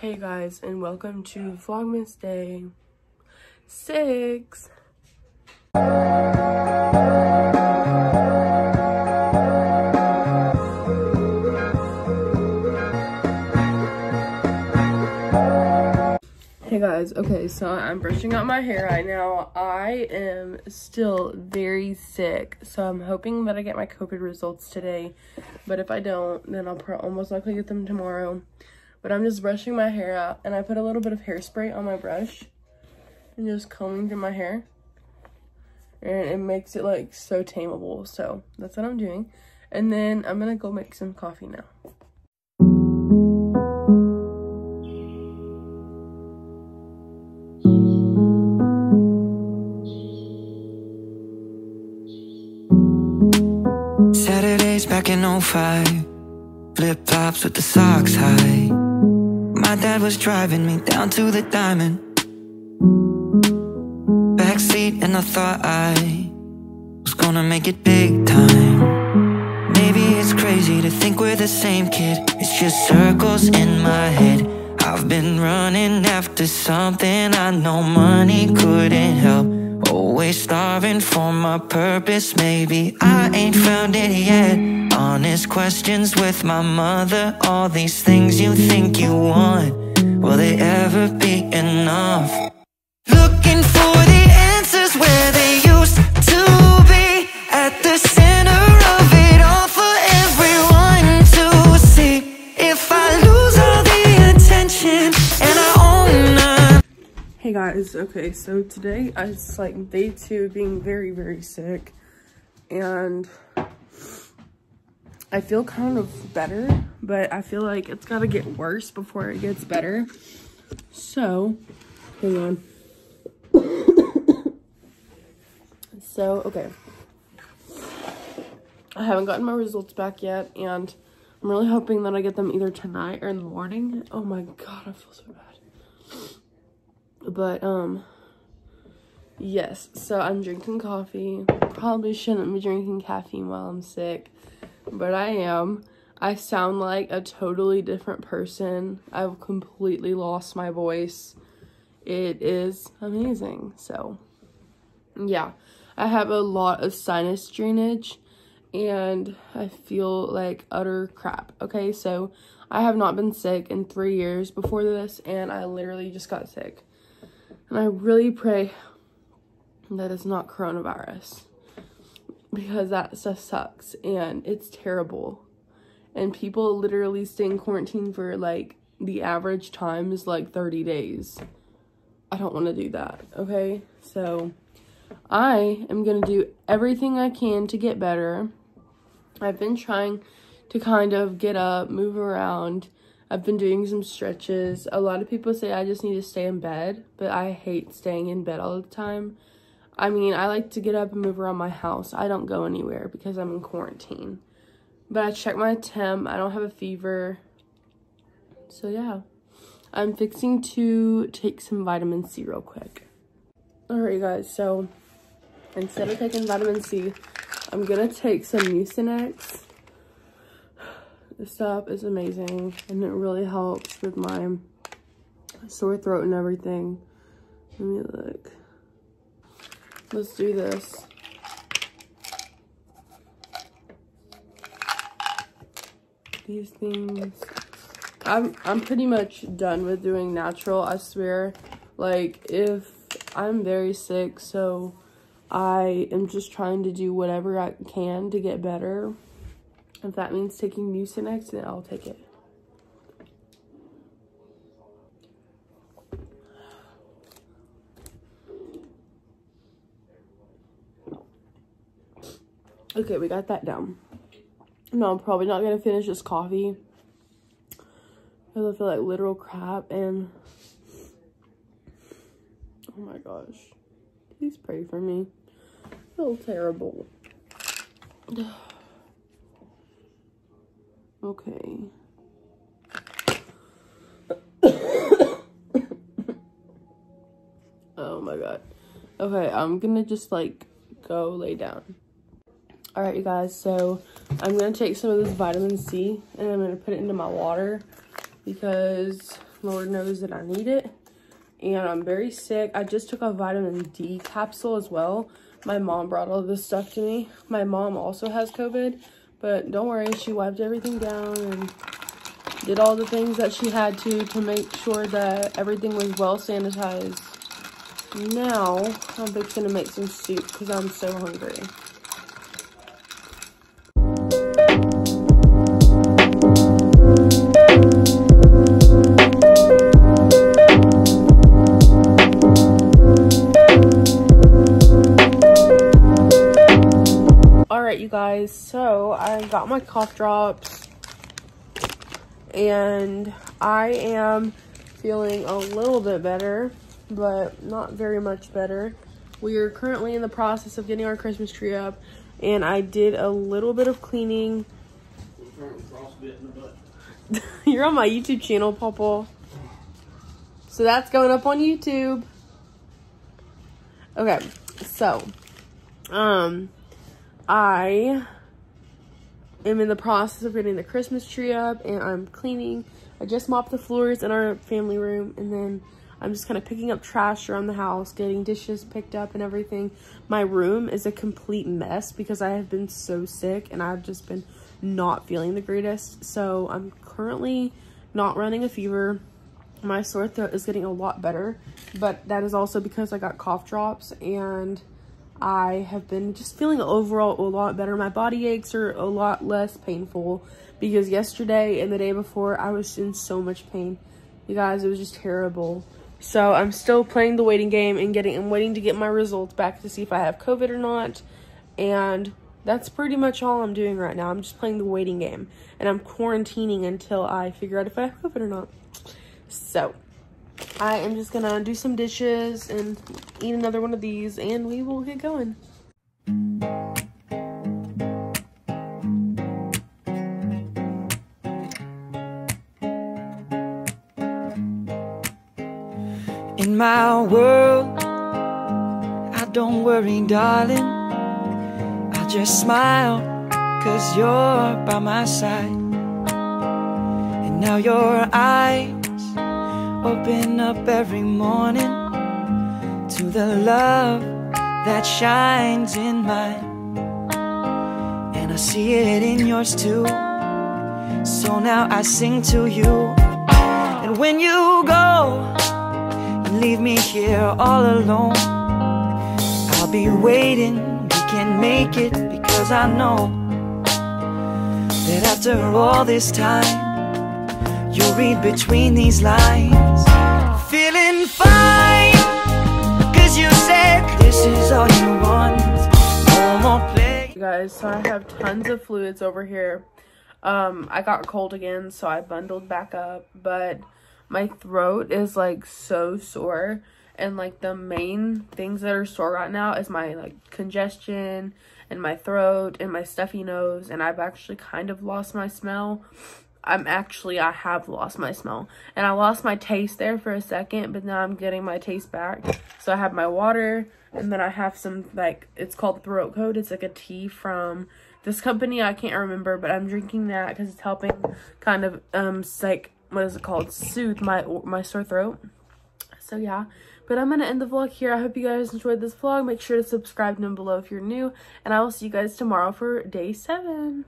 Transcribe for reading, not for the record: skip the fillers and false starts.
Hey guys, and welcome to Vlogmas Day 6. Hey guys, okay, so I'm brushing out my hair right now. I am still very sick, so I'm hoping that I get my COVID results today. But if I don't, then I'll almost likely get them tomorrow. But I'm just brushing my hair out, and I put a little bit of hairspray on my brush and just combing through my hair. And it makes it like so tameable, so that's what I'm doing. And then I'm gonna go make some coffee now. Saturdays back in 05, flip-flops with the socks high. My dad was driving me down to the Diamond backseat, and I thought I was gonna make it big time. Maybe it's crazy to think we're the same kid. It's just circles in my head. I've been running after something I know money couldn't help. Always starving for my purpose. Maybe I ain't found it yet. Honest questions with my mother. All these things you think you want, will they ever be enough? Looking for the answers where they used to be, at the center of it all for everyone to see. If I lose all the attention and I own her. Hey guys, okay, so today it's like day 2 being very sick, and I feel kind of better, but I feel like it's gotta get worse before it gets better. So, hang on. So, okay. I haven't gotten my results back yet, and I'm really hoping that I get them either tonight or in the morning. Oh my god, I feel so bad. But, yes, so I'm drinking coffee. Probably shouldn't be drinking caffeine while I'm sick, but I am. I sound like a totally different person. I've completely lost my voice. It is amazing. So, yeah. I have a lot of sinus drainage, and I feel like utter crap. Okay, so I have not been sick in 3 years before this, and I literally just got sick. And I really pray that it's not coronavirus, because that stuff sucks and it's terrible. And people literally stay in quarantine for like the average time is like 30 days. I don't want to do that, okay? So I am going to do everything I can to get better. I've been trying to kind of get up, move around. I've been doing some stretches. A lot of people say I just need to stay in bed, but I hate staying in bed all the time. I mean, I like to get up and move around my house. I don't go anywhere because I'm in quarantine. But I checked my temp. I don't have a fever. So yeah, I'm fixing to take some vitamin C real quick. Alright guys, so instead of taking vitamin C, I'm gonna take some Mucinex. This stuff is amazing, and it really helps with my sore throat and everything. Let me look. Let's do this. These things. I'm pretty much done with doing natural, I swear. Like, if I'm very sick, so I am just trying to do whatever I can to get better. If that means taking Mucinex, then I'll take it. Okay, we got that down. No, I'm probably not going to finish this coffee, because I feel like literal crap, and oh my gosh. Please pray for me. I feel terrible. Okay. Oh my god. Okay, I'm gonna just like go lay down. Alright, you guys, so I'm gonna take some of this vitamin C and I'm gonna put it into my water because Lord knows that I need it. And I'm very sick. I just took a vitamin D capsule as well. My mom brought all this stuff to me. My mom also has COVID, but don't worry, she wiped everything down and did all the things that she had to make sure that everything was well sanitized. Now, I'm fixing to make some soup because I'm so hungry. Alright, you guys, so I got my cough drops and I am feeling a little bit better, but not very much better. We are currently in the process of getting our Christmas tree up, and I did a little bit of cleaning. You're on my YouTube channel, Pawpaw. So that's going up on YouTube. Okay, so I am in the process of getting the Christmas tree up, and I'm cleaning. I just mopped the floors in our family room, and then I'm just kind of picking up trash around the house, getting dishes picked up and everything. My room is a complete mess because I have been so sick and I've just been not feeling the greatest. So I'm currently not running a fever. My sore throat is getting a lot better, but that is also because I got cough drops, and I have been just feeling overall a lot better. My body aches are a lot less painful because yesterday and the day before I was in so much pain. You guys, it was just terrible. So I'm still playing the waiting game and I'm waiting to get my results back to see if I have COVID or not. And that's pretty much all I'm doing right now. I'm just playing the waiting game, and I'm quarantining until I figure out if I have COVID or not. So I am just gonna do some dishes and eat another one of these, and we will get going. In my world, I don't worry, darling. I just smile, 'cause you're by my side. And now your eyes open up every morning to the love that shines in mine. And I see it in yours too. So now I sing to you. And when you go, leave me here all alone, I'll be waiting, we can make it, because I know that after all this time, you'll read between these lines. Feeling fine, 'cause you said this is all you want. No more play. You guys, so I have tons of fluids over here. I got cold again, so I bundled back up, but my throat is like so sore, and like the main things that are sore right now is my like congestion and my throat and my stuffy nose, and I've actually kind of lost my smell. I have lost my smell, and I lost my taste there for a second, but now I'm getting my taste back. So I have my water, and then I have some, like, it's called Throat Coat. It's like a tea from this company, I can't remember, but I'm drinking that because it's helping kind of like, what is it called, soothe my sore throat. So yeah, but I'm gonna end the vlog here. I hope you guys enjoyed this vlog. Make sure to subscribe down below if you're new, and I will see you guys tomorrow for day 7.